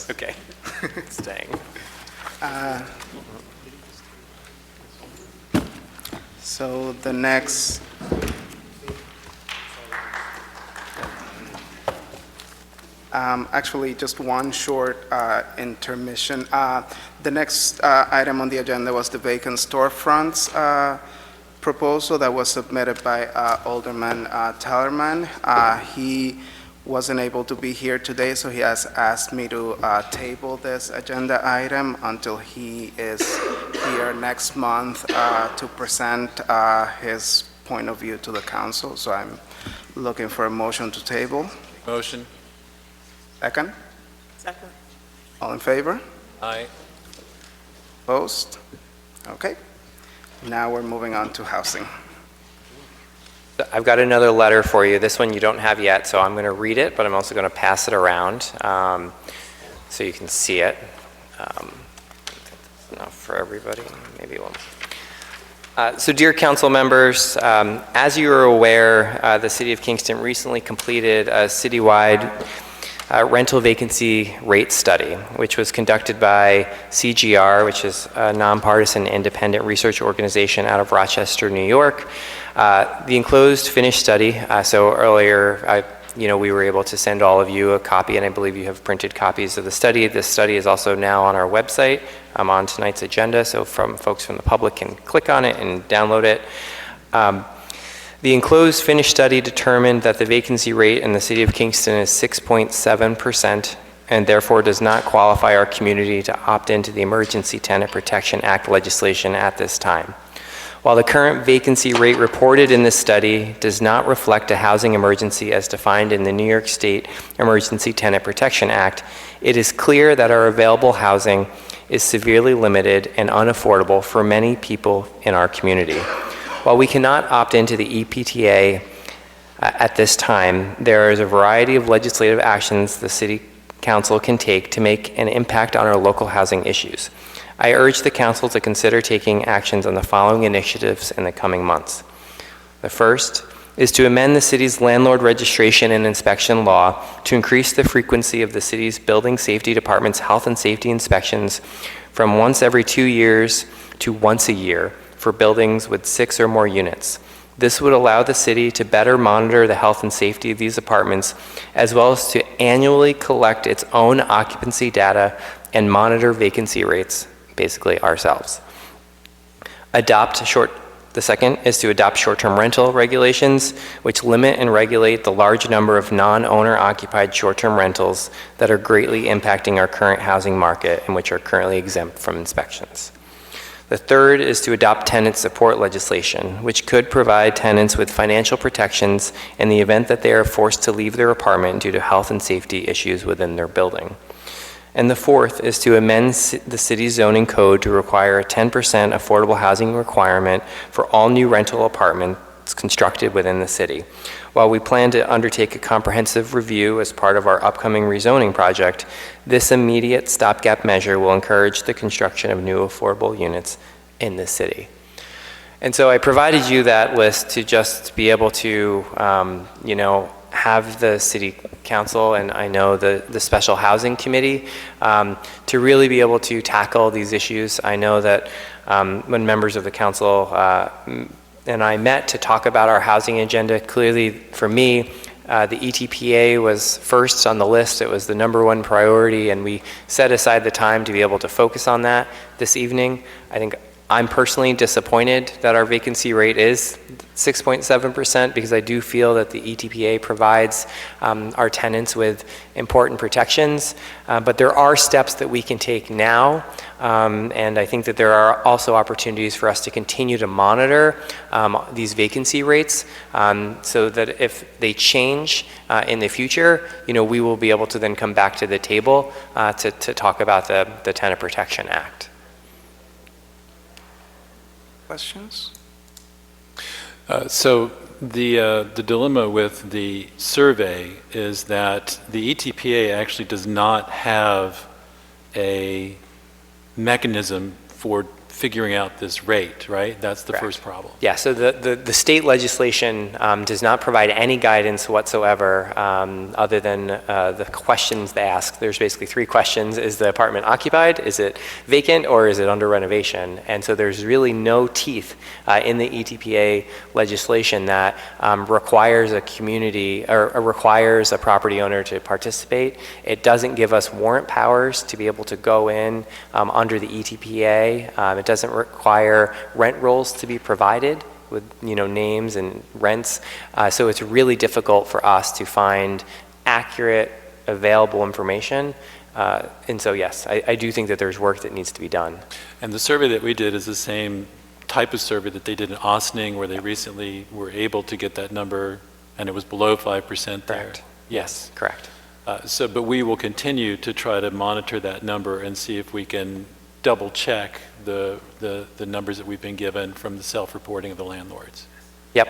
Okay. Staying. So the next, actually just one short intermission. The next item on the agenda was the vacant storefronts proposal that was submitted by Alderman Tallerman. He wasn't able to be here today, so he has asked me to table this agenda item until he is here next month to present his point of view to the council. So I'm looking for a motion to table. Motion. Second? Second. All in favor? Aye. Opposed? Okay. Now we're moving on to housing. I've got another letter for you. This one you don't have yet, so I'm going to read it, but I'm also going to pass it around so you can see it. Enough for everybody. Maybe one. So dear council members, as you are aware, the City of Kingston recently completed a citywide rental vacancy rate study, which was conducted by CGR, which is a nonpartisan independent research organization out of Rochester, New York. The enclosed finished study, so earlier we were able to send all of you a copy, and I believe you have printed copies of the study. This study is also now on our website on tonight's agenda, so folks from the public can click on it and download it. The enclosed finished study determined that the vacancy rate in the City of Kingston is 6.7% and therefore does not qualify our community to opt into the Emergency Tenant Protection Act legislation at this time. While the current vacancy rate reported in this study does not reflect a housing emergency as defined in the New York State Emergency Tenant Protection Act, it is clear that our available housing is severely limited and unaffordable for many people in our community. While we cannot opt into the EPTA at this time, there is a variety of legislative actions the City Council can take to make an impact on our local housing issues. I urge the Council to consider taking actions on the following initiatives in the coming months. The first is to amend the city's landlord registration and inspection law to increase the frequency of the city's building safety department's health and safety inspections from once every 2 years to once a year for buildings with 6 or more units. This would allow the city to better monitor the health and safety of these apartments, as well as to annually collect its own occupancy data and monitor vacancy rates, basically ourselves. The second is to adopt short-term rental regulations, which limit and regulate the large number of non-owner occupied short-term rentals that are greatly impacting our current housing market and which are currently exempt from inspections. The third is to adopt tenant support legislation, which could provide tenants with financial protections in the event that they are forced to leave their apartment due to health and safety issues within their building. And the fourth is to amend the city's zoning code to require a 10% affordable housing requirement for all new rental apartments constructed within the city. While we plan to undertake a comprehensive review as part of our upcoming rezoning project, this immediate stopgap measure will encourage the construction of new affordable units in the city. And so I provided you that list to just be able to, have the City Council and I know the Special Housing Committee to really be able to tackle these issues. I know that when members of the council and I met to talk about our housing agenda, clearly for me, the ETPA was first on the list. It was the #1 priority, and we set aside the time to be able to focus on that this evening. I think I'm personally disappointed that our vacancy rate is 6.7% because I do feel that the ETPA provides our tenants with important protections, but there are steps that we can take now, and I think that there are also opportunities for us to continue to monitor these vacancy rates so that if they change in the future, we will be able to then come back to the table to talk about the Tenant Protection Act. Questions? So the dilemma with the survey is that the ETPA actually does not have a mechanism for figuring out this rate, right? That's the Correct. first problem. Yeah, so the state legislation does not provide any guidance whatsoever other than the questions they ask. There's basically 3 questions. Is the apartment occupied? Is it vacant? Or is it under renovation? And so there's really no teeth in the ETPA legislation that requires a community or requires a property owner to participate. It doesn't give us warrant powers to be able to go in under the ETPA. It doesn't require rent rolls to be provided with names and rents. So it's really difficult for us to find accurate, available information. And so yes, I do think that there's work that needs to be done. And the survey that we did is the same type of survey that they did in Austining, where they recently were able to get that number, and it was below 5% there. Correct. Yes, correct. But we will continue to try to monitor that number and see if we can double check the numbers that we've been given from the self-reporting of the landlords. Yep.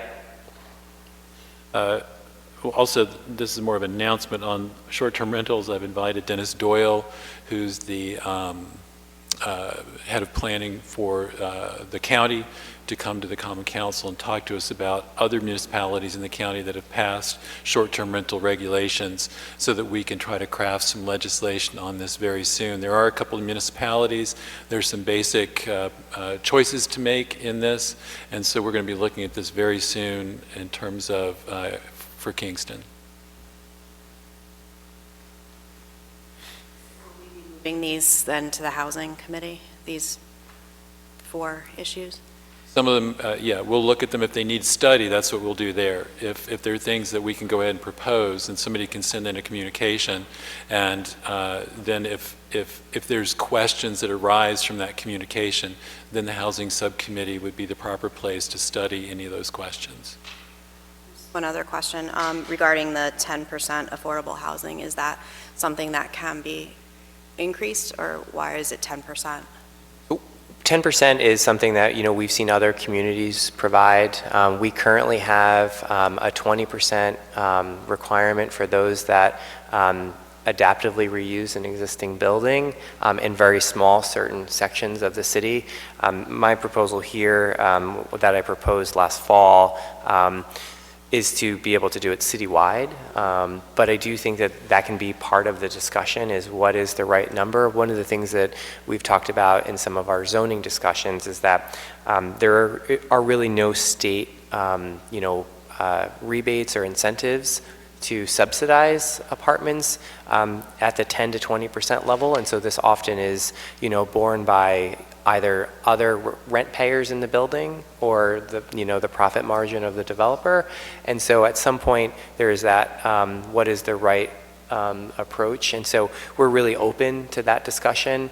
Also, this is more of an announcement on short-term rentals. I've invited Dennis Doyle, who's the head of planning for the county, to come to the Common Council and talk to us about other municipalities in the county that have passed short-term rental regulations so that we can try to craft some legislation on this very soon. There are a couple of municipalities. There's some basic choices to make in this, and so we're going to be looking at this very soon in terms of for Kingston. Moving these then to the Housing Committee, these 4 issues? Some of them, yeah, we'll look at them. If they need study, that's what we'll do there. If there are things that we can go ahead and propose, and somebody can send in a communication, and then if there's questions that arise from that communication, then the Housing Subcommittee would be the proper place to study any of those questions. One other question regarding the 10% affordable housing. Is that something that can be increased, or why is it 10%? 10% is something that we've seen other communities provide. We currently have a 20% requirement for those that adaptively reuse an existing building in very small certain sections of the city. My proposal here that I proposed last fall is to be able to do it citywide, but I do think that that can be part of the discussion, is what is the right number. One of the things that we've talked about in some of our zoning discussions is that there are really no state rebates or incentives to subsidize apartments at the 10 to 20% level, and so this often is borne by either other rent payers in the building or the profit margin of the developer. And so at some point there is that what is the right approach, and so we're really open to that discussion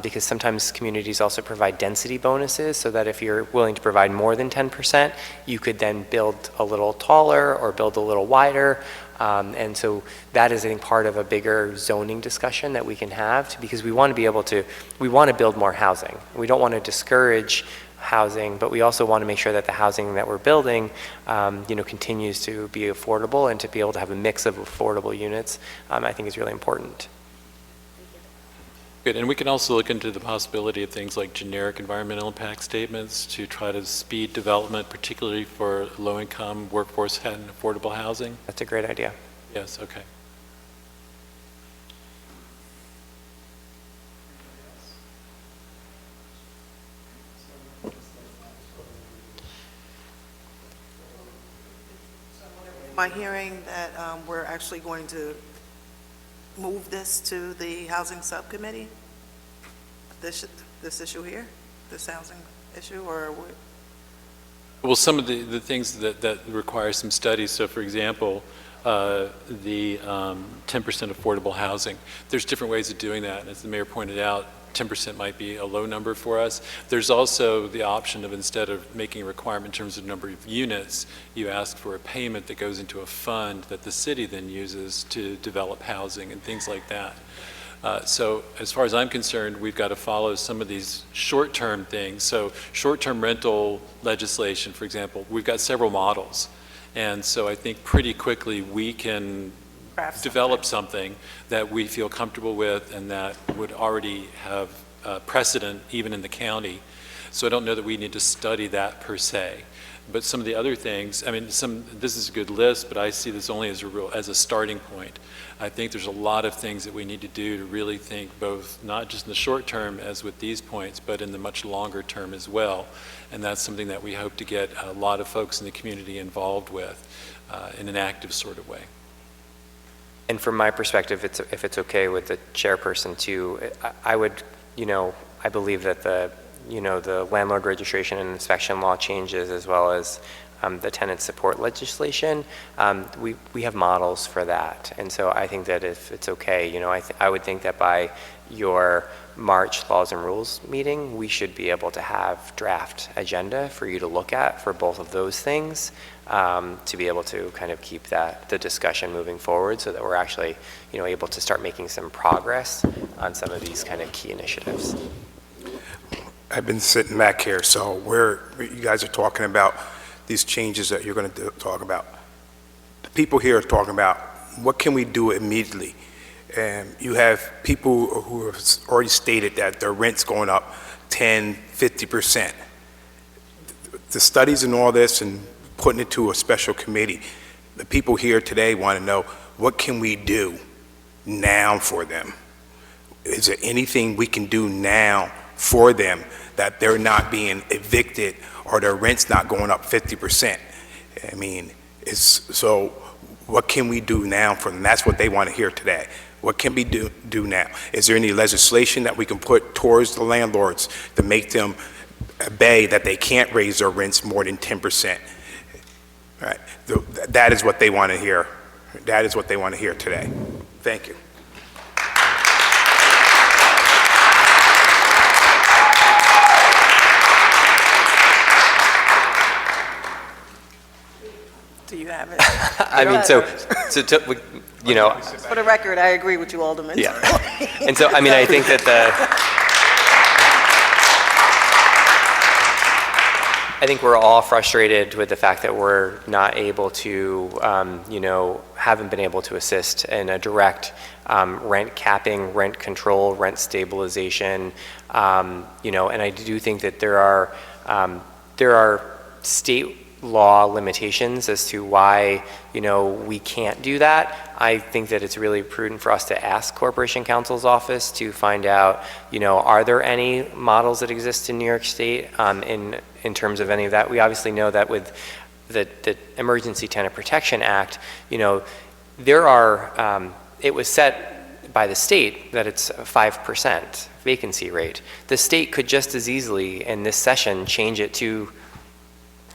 because sometimes communities also provide density bonuses, so that if you're willing to provide more than 10%, you could then build a little taller or build a little wider. And so that is, I think, part of a bigger zoning discussion that we can have, because we want to build more housing. We don't want to discourage housing, but we also want to make sure that the housing that we're building, continues to be affordable, and to be able to have a mix of affordable units, I think is really important. Good, and we can also look into the possibility of things like generic environmental impact statements to try to speed development, particularly for low-income workforce and affordable housing. That's a great idea. Yes, okay. Am I hearing that we're actually going to move this to the Housing Subcommittee? This issue here, this housing issue, or? Well, some of the things that require some study. So, for example, the 10% affordable housing. There's different ways of doing that. And as the mayor pointed out, 10% might be a low number for us. There's also the option of, instead of making a requirement in terms of number of units, you ask for a payment that goes into a fund that the city then uses to develop housing and things like that. So as far as I'm concerned, we've got to follow some of these short-term things. So short-term rental legislation, for example, we've got several models. And so I think pretty quickly we can develop something that we feel comfortable with and that would already have precedent even in the county. So I don't know that we need to study that per se. But some of the other things, I mean, this is a good list, but I see this only as a starting point. I think there's a lot of things that we need to do to really think both, not just in the short term as with these points, but in the much longer term as well. And that's something that we hope to get a lot of folks in the community involved with in an active sort of way. And from my perspective, if it's okay with the chairperson too, I would, I believe that the landlord registration and inspection law changes, as well as the tenant support legislation, we have models for that. And so I think that if it's okay, I would think that by your March Laws and Rules meeting, we should be able to have draft agenda for you to look at for both of those things, to be able to kind of keep the discussion moving forward, so that we're actually, able to start making some progress on some of these kind of key initiatives. I've been sitting back here, so you guys are talking about these changes that you're going to talk about. The people here are talking about what can we do immediately. And you have people who have already stated that their rent's going up 10, 50%. The studies and all this and putting it to a special committee, the people here today want to know, what can we do now for them? Is there anything we can do now for them that they're not being evicted or their rent's not going up 50%? I mean, so what can we do now for them? That's what they want to hear today. What can we do now? Is there any legislation that we can put towards the landlords to make them obey that they can't raise their rents more than 10%? Right. That is what they want to hear. That is what they want to hear today. Thank you. Do you have it? I mean, For the record, I agree with you, Alderman. Yeah. And so, I mean, I think that I think we're all frustrated with the fact that we're not able to, haven't been able to assist in a direct rent capping, rent control, rent stabilization, and I do think that there are state law limitations as to why, we can't do that. I think that it's really prudent for us to ask Corporation Counsel's office to find out, are there any models that exist in New York State in terms of any of that. We obviously know that with the Emergency Tenant Protection Act, there are, it was set by the state that it's a 5% vacancy rate. The state could just as easily in this session change it to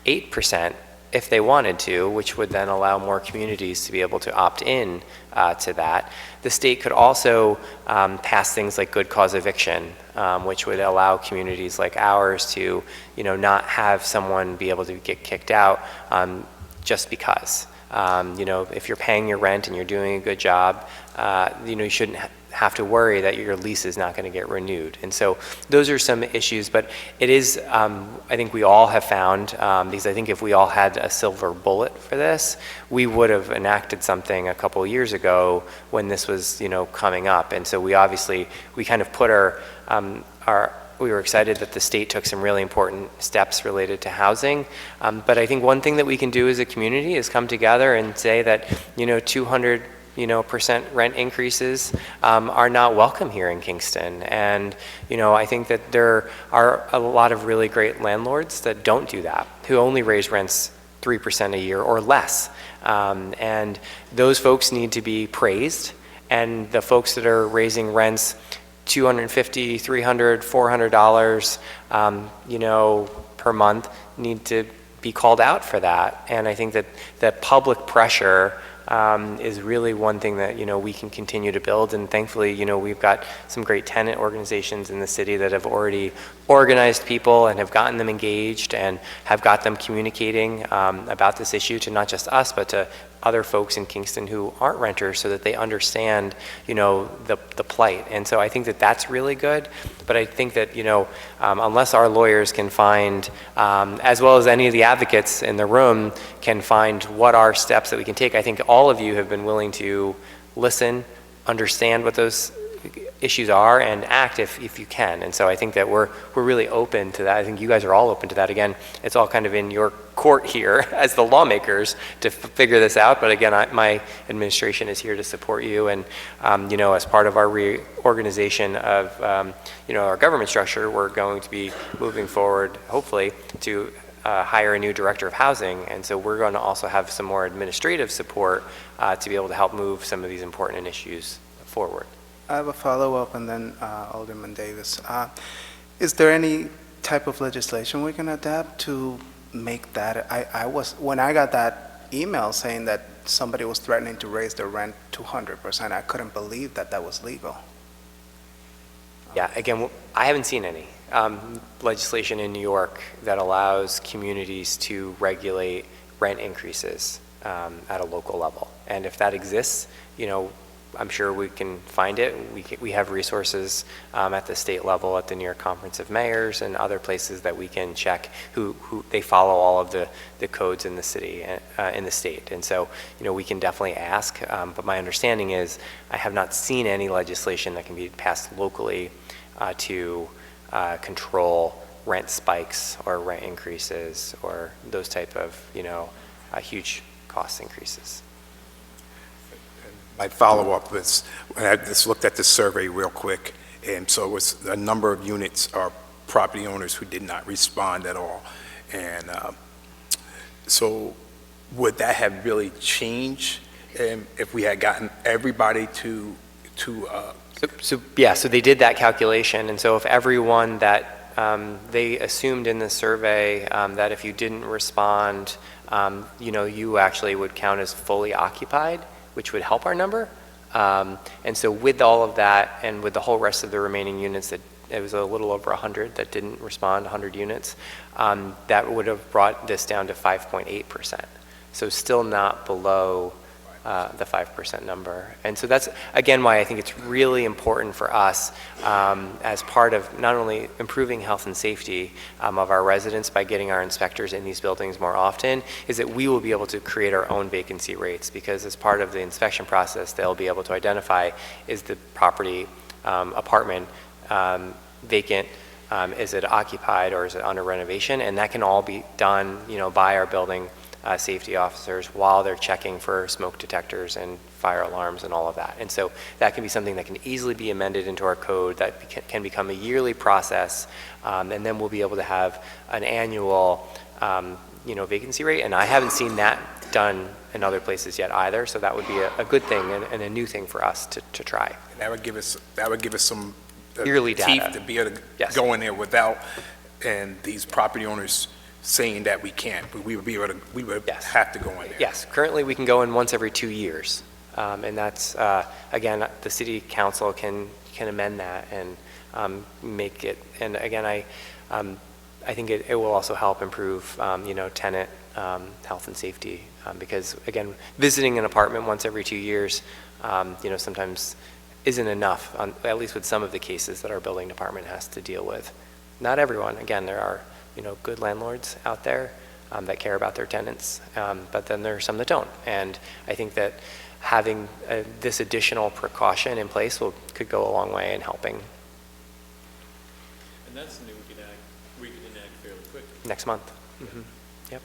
8% if they wanted to, which would then allow more communities to be able to opt in to that. The state could also pass things like good cause eviction, which would allow communities like ours to, not have someone be able to get kicked out just because. If you're paying your rent and you're doing a good job, you shouldn't have to worry that your lease is not going to get renewed. And so those are some issues, but it is, I think we all have found, because I think if we all had a silver bullet for this, we would have enacted something a couple of years ago when this was, coming up. And so we kind of put we were excited that the state took some really important steps related to housing. But I think one thing that we can do as a community is come together and say that, 200% rent increases are not welcome here in Kingston. And, I think that there are a lot of really great landlords that don't do that, who only raise rents 3% a year or less. And those folks need to be praised. And the folks that are raising rents $250, $300, $400, per month need to be called out for that. And I think that public pressure is really one thing that, we can continue to build. And thankfully, we've got some great tenant organizations in the city that have already organized people and have gotten them engaged and have got them communicating about this issue to not just us, but to other folks in Kingston who aren't renters, so that they understand, the plight. And so I think that that's really good. But I think that, unless our lawyers can find, as well as any of the advocates in the room can find what are steps that we can take, I think all of you have been willing to listen, understand what those issues are and act if you can. And so I think that we're really open to that. I think you guys are all open to that. Again, it's all kind of in your court here as the lawmakers to figure this out. But again, my administration is here to support you. And, you know, as part of our reorganization of, you know, our government structure, we're going to be moving forward, hopefully, to hire a new director of housing. And so we're going to also have some more administrative support to be able to help move some of these important issues forward. I have a follow-up, and then Alderman Davis. Is there any type of legislation we can adapt to make that? When I got that email saying that somebody was threatening to raise their rent 200%, I couldn't believe that that was legal. Yeah, again, I haven't seen any legislation in New York that allows communities to regulate rent increases at a local level. And if that exists, you know, I'm sure we can find it. We have resources at the state level, at the New York Conference of Mayors and other places that we can check who they follow all of the codes in the city, in the state. And so, you know, we can definitely ask, but my understanding is I have not seen any legislation that can be passed locally to control rent spikes or rent increases or those type of, you know, huge cost increases. My follow-up was, when I just looked at the survey real quick, and so it was a number of units or property owners who did not respond at all. And so would that have really changed if we had gotten everybody to So they did that calculation, and so if everyone that they assumed in the survey that if you didn't respond, you know, you actually would count as fully occupied, which would help our number. And so with all of that and with the whole rest of the remaining units, that it was a little over 100 that didn't respond, 100 units, that would have brought this down to 5.8%. So still not below the 5% number. And so that's, again, why I think it's really important for us as part of not only improving health and safety of our residents by getting our inspectors in these buildings more often, is that we will be able to create our own vacancy rates, because as part of the inspection process, they'll be able to identify, is the property, apartment vacant, is it occupied, or is it under renovation? And that can all be done, you know, by our building safety officers while they're checking for smoke detectors and fire alarms and all of that. And so that can be something that can easily be amended into our code, that can become a yearly process, and then we'll be able to have an annual you know, vacancy rate. And I haven't seen that done in other places yet either, so that would be a good thing and a new thing for us to try. And that would give us some Yearly teeth data. to be able to Yes. go in there without, and these property owners saying that we can't, but we would be able to, we would Yes. have to go in there. Yes, currently we can go in once every 2 years. And that's, again, the city council can amend that and make it, and again, I think it will also help improve, you know, tenant health and safety, because again, visiting an apartment once every 2 years, you know, sometimes isn't enough, at least with some of the cases that our building department has to deal with. Not everyone, again, there are, you know, good landlords out there that care about their tenants, but then there are some that don't. And I think that having this additional precaution in place could go a long way in helping. And that's something we could enact fairly quickly. Next month. Mm-hmm. Yep.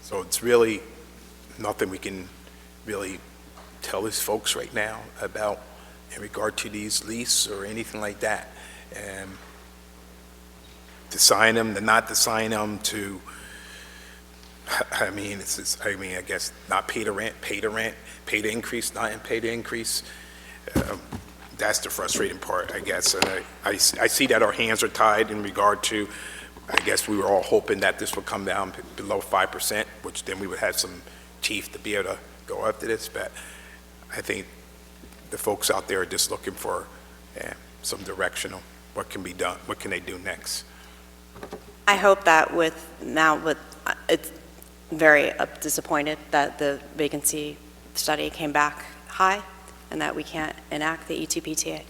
So it's really nothing we can really tell these folks right now about in regard to these lease or anything like that. To sign them, to not to sign them, to, I mean, I guess not pay the rent, pay the increase, not pay the increase. That's the frustrating part, I guess. And I see that our hands are tied in regard to, I guess we were all hoping that this would come down below 5%, which then we would have some teeth to be able to go after this. But I think the folks out there are just looking for some directional, what can be done, what can they do next? I hope that it's very disappointed that the vacancy study came back high and that we can't enact the ETPTA.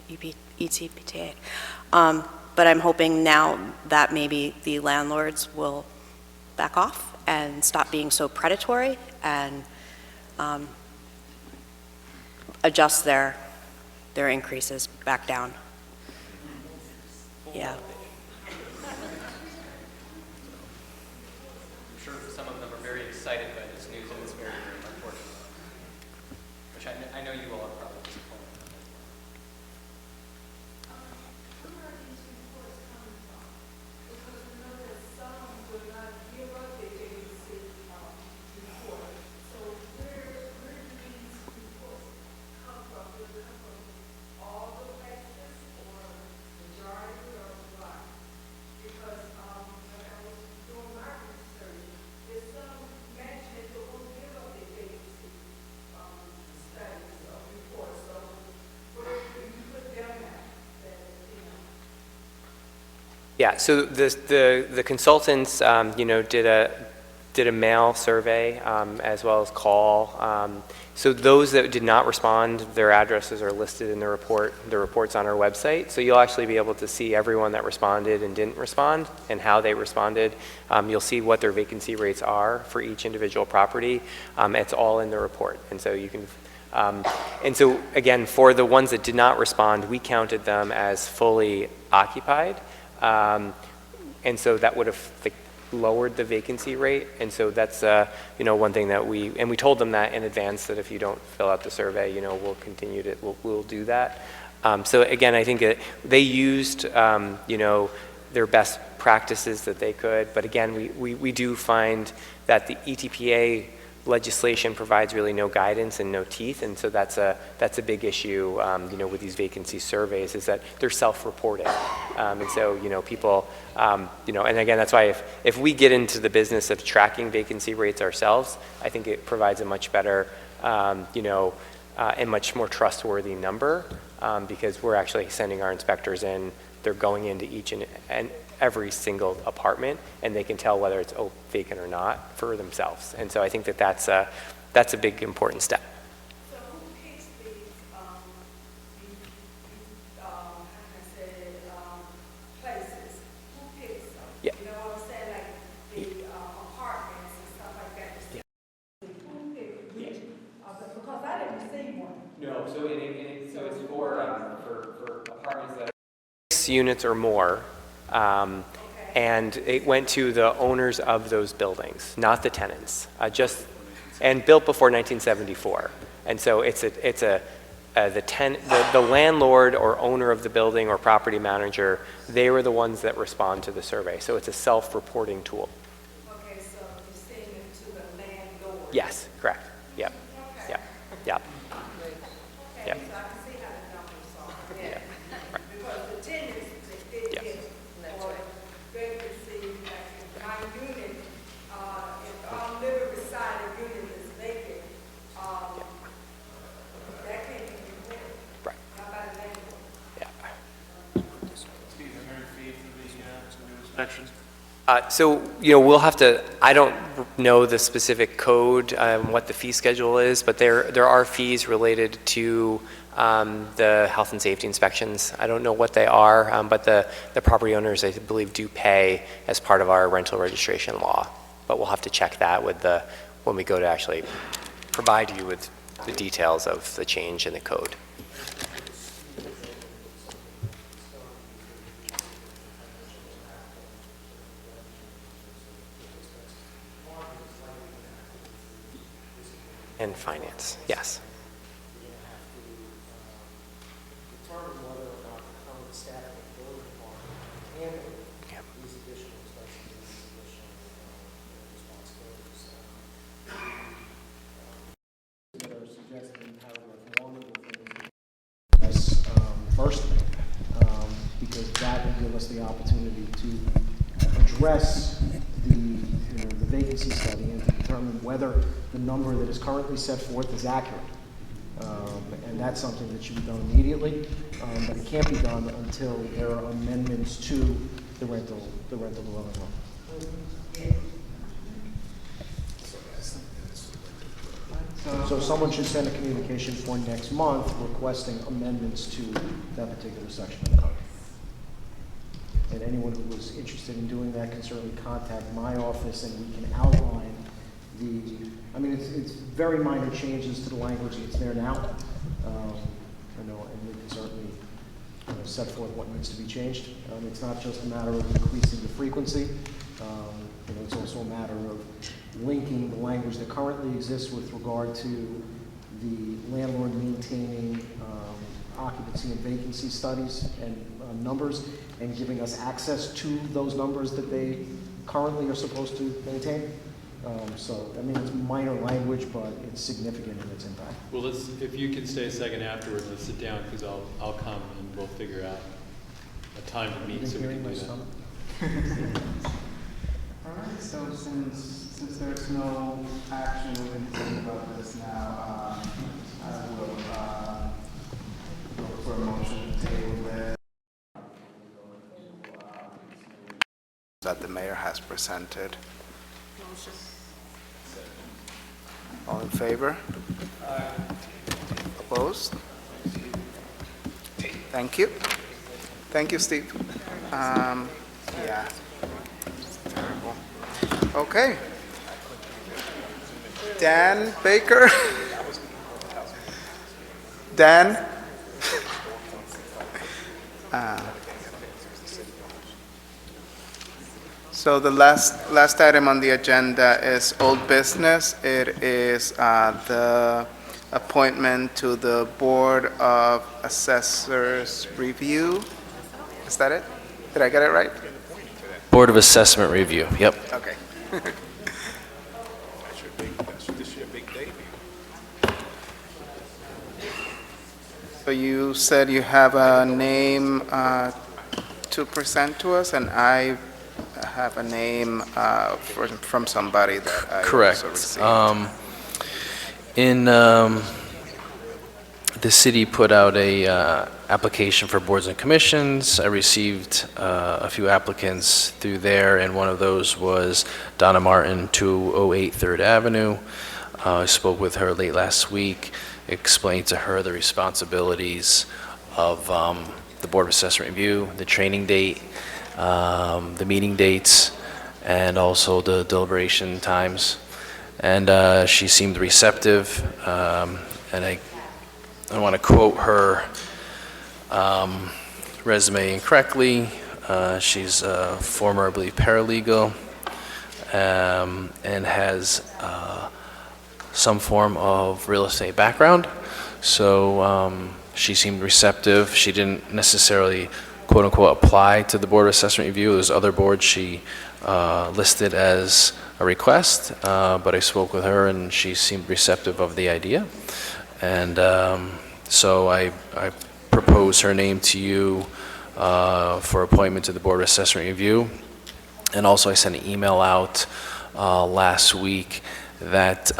But I'm hoping now that maybe the landlords will back off and stop being so predatory and adjust their increases back down. Yeah. I'm sure some of them are very excited by this news, and it's very, very unfortunate, which I know you all are probably disappointed. Yeah, so the consultants, did a mail survey as well as call. So those that did not respond, their addresses are listed in the report. The report's on our website, so you'll actually be able to see everyone that responded and didn't respond and how they responded. You'll see what their vacancy rates are for each individual property. It's all in the report, and so you can. And so again, for the ones that did not respond, we counted them as fully occupied. And so that would have lowered the vacancy rate. And so that's, one thing that we told them that in advance, that if you don't fill out the survey, we'll continue to, we'll do that. So again, I think that they used, their best practices that they could. But again, we do find that the ETPA legislation provides really no guidance and no teeth, and so that's a big issue, with these vacancy surveys, is that they're self-reporting, and so people, and again, that's why if we get into the business of tracking vacancy rates ourselves, I think it provides a much better, and much more trustworthy number, because we're actually sending our inspectors in. They're going into each and every single apartment, and they can tell whether it's vacant or not for themselves. And so I think that that's a big important step. So who picks these, places? Who picks them? Yeah. You know what I'm saying, like the apartments and stuff like that? Yeah. Who picks which? Because I didn't see one. No, so it's for apartments that are 6 units or more. And it went to the owners of those buildings, not the tenants, and built before 1974. And so the landlord or owner of the building or property manager, they were the ones that respond to the survey. So it's a self-reporting tool. Okay, so you're sending it to the landlord? Yes, correct. Yep. Okay. Yep. Yep. Okay, Yep. so I can see how the numbers are. Yeah. Right. Because the tenants, they Yeah. get, or vacancy, like in my unit, if I'm living beside a unit that's vacant, that can't be reported. Right. How about a landlord? Yeah. Inspection. So, we'll have to, I don't know the specific code, what the fee schedule is, but there are fees related to the health and safety inspections. I don't know what they are, but the property owners, I believe, do pay as part of our rental registration law. But we'll have to check that when we go to actually provide you with the details of the change in the code. And finance, yes. Determine whether or not the current staff of the building department can handle these additional inspections, these additional responsibilities. That are suggested in paragraph 1 of the things. Yes, firstly, because that will give us the opportunity to address the vacancy study and to determine whether the number that is currently set forth is accurate. And that's something that should be done immediately, but it can't be done until there are amendments to the rental dwelling law. So someone should send a communication for next month requesting amendments to that particular section of the code. And anyone who was interested in doing that can certainly contact my office, and we can outline I mean, it's very minor changes to the language that's there now. I know, and we can certainly set forth what needs to be changed. It's not just a matter of increasing the frequency. It's also a matter of linking the language that currently exists with regard to the landlord maintaining occupancy and vacancy studies and numbers, and giving us access to those numbers that they currently are supposed to maintain. So, I mean, it's minor language, but it's significant in its impact. Well, if you can stay a second afterward, let's sit down, because I'll come and we'll figure out a time to meet so we can do that. All right, so since there's no action we can think about this now, I will look for a motion to table this that the mayor has presented. Motion. All in favor? Opposed? Thank you. Thank you, Steve. Yeah. Terrible. Okay. Dan Baker? Dan? So the last item on the agenda is old business. It is the appointment to the Board of Assessors Review. Is that it? Did I get it right? Board of Assessment Review, yep. Okay. This your big debut. So you said you have a name to present to us, and I have a name from somebody that I Correct. also received. The city put out a application for boards and commissions. I received a few applicants through there, and one of those was Donna Martin, 208 3rd Avenue. I spoke with her late last week, explained to her the responsibilities of the Board of Assessment Review, the training date, the meeting dates, and also the deliberation times. And she seemed receptive, and I want to quote her resume incorrectly. She's a former, I believe, paralegal, and has some form of real estate background. So she seemed receptive. She didn't necessarily, quote unquote, apply to the Board of Assessment Review. There's other boards she listed as a request, but I spoke with her and she seemed receptive of the idea. And so I propose her name to you for appointment to the Board of Assessment Review. And also I sent an email out last week that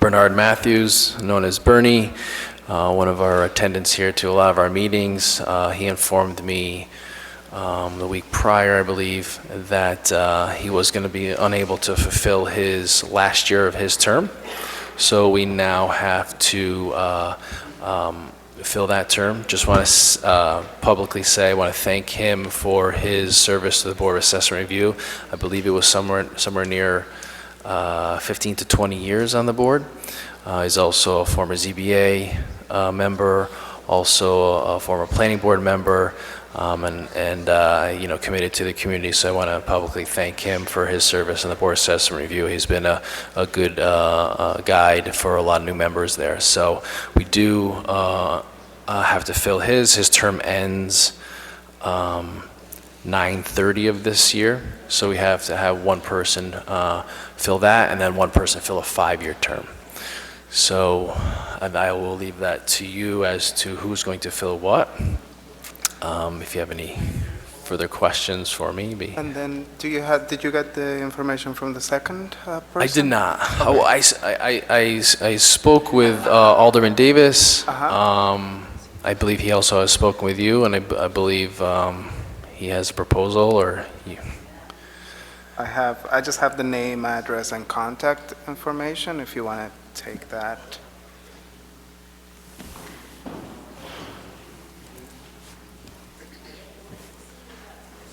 Bernard Matthews, known as Bernie, one of our attendants here to a lot of our meetings, he informed me the week prior, I believe, that he was going to be unable to fulfill his last year of his term. So we now have to fill that term. Just want to publicly say I want to thank him for his service to the Board of Assessment Review. I believe it was somewhere near 15 to 20 years on the board. He's also a former ZBA member, also a former planning board member, and you know, committed to the community. So I want to publicly thank him for his service on the Board of Assessment Review. He's been a good guide for a lot of new members there. So we do have to fill his term ends 9/30 of this year. So we have to have one person fill that, and then one person fill a 5-year term. So I will leave that to you as to who's going to fill what. If you have any further questions for me, And then, did you get the information from the second person? I did not. Okay. Oh, I spoke with Alderman Davis. I believe he also has spoken with you, and I believe he has a proposal, or you. I just have the name, address, and contact information, if you want to take that.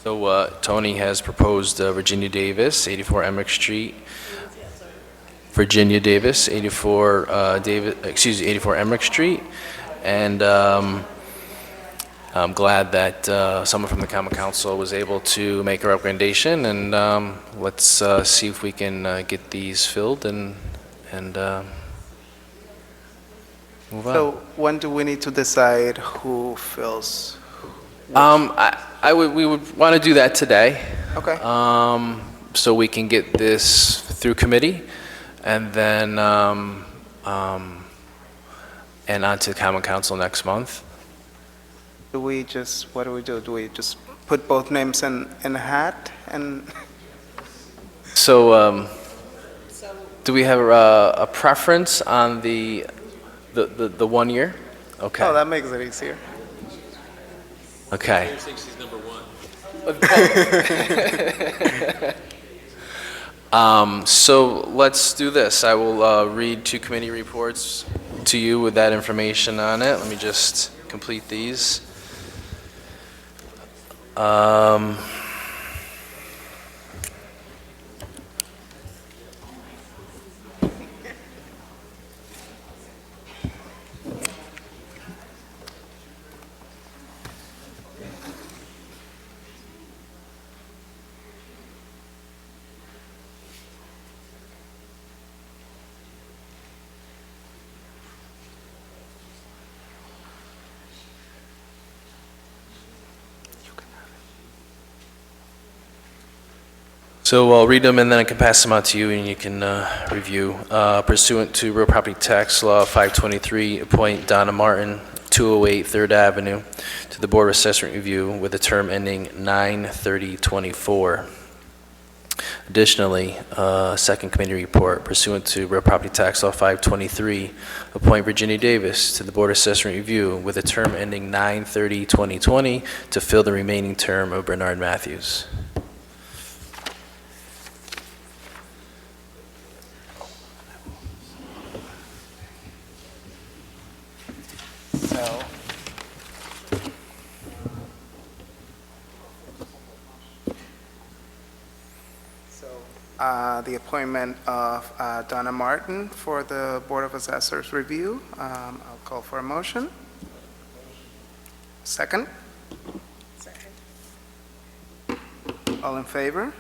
So Tony has proposed Virginia Davis, 84 Emmerich Street. Virginia Davis, 84 84 Emmerich Street. And I'm glad that someone from the Common Council was able to make a recommendation, and let's see if we can get these filled and move on. So when do we need to decide who fills? We would want to do that today, Okay. so we can get this through committee, and then and on to Common Council next month. What do we do? Do we just put both names in a hat and? So, do we have a preference on the 1 year? Okay. Oh, that makes it easier. Okay. Mayor thinks he's number one. So let's do this. I will read 2 committee reports to you with that information on it. Let me just complete these. So I'll read them and then I can pass them out to you and you can review. Pursuant to Real Property Tax Law 523, appoint Donna Martin, 208 3rd Avenue, to the Board of Assessment Review with a term ending 9/30/24. Additionally, second committee report, pursuant to Real Property Tax Law 523, appoint Virginia Davis to the Board of Assessment Review with a term ending 9/30/2020 to fill the remaining term of Bernard Matthews. The appointment of Donna Martin for the Board of Assessors Review. I'll call for a motion. Second? Second. All in favor?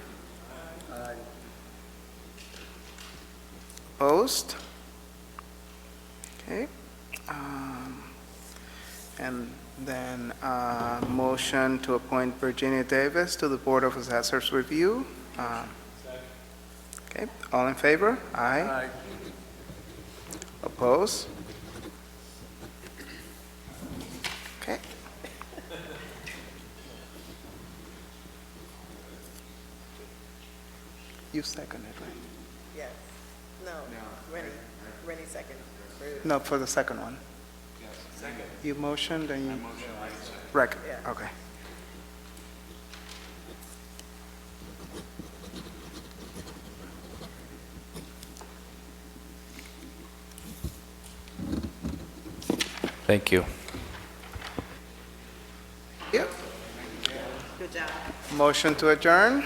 Opposed? Okay. And then motion to appoint Virginia Davis to the Board of Assessors Review. Okay, all in favor? Aye. Oppose? Okay. You seconded, right? Yes. No. Rennie second. No, for the second one. You motioned and you... Rec, Yeah. okay. Thank you. Yep. Good job. Motion to adjourn?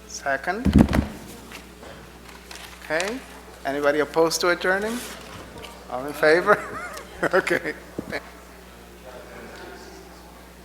Second? Okay. Anybody opposed to adjourning? All in favor? Okay.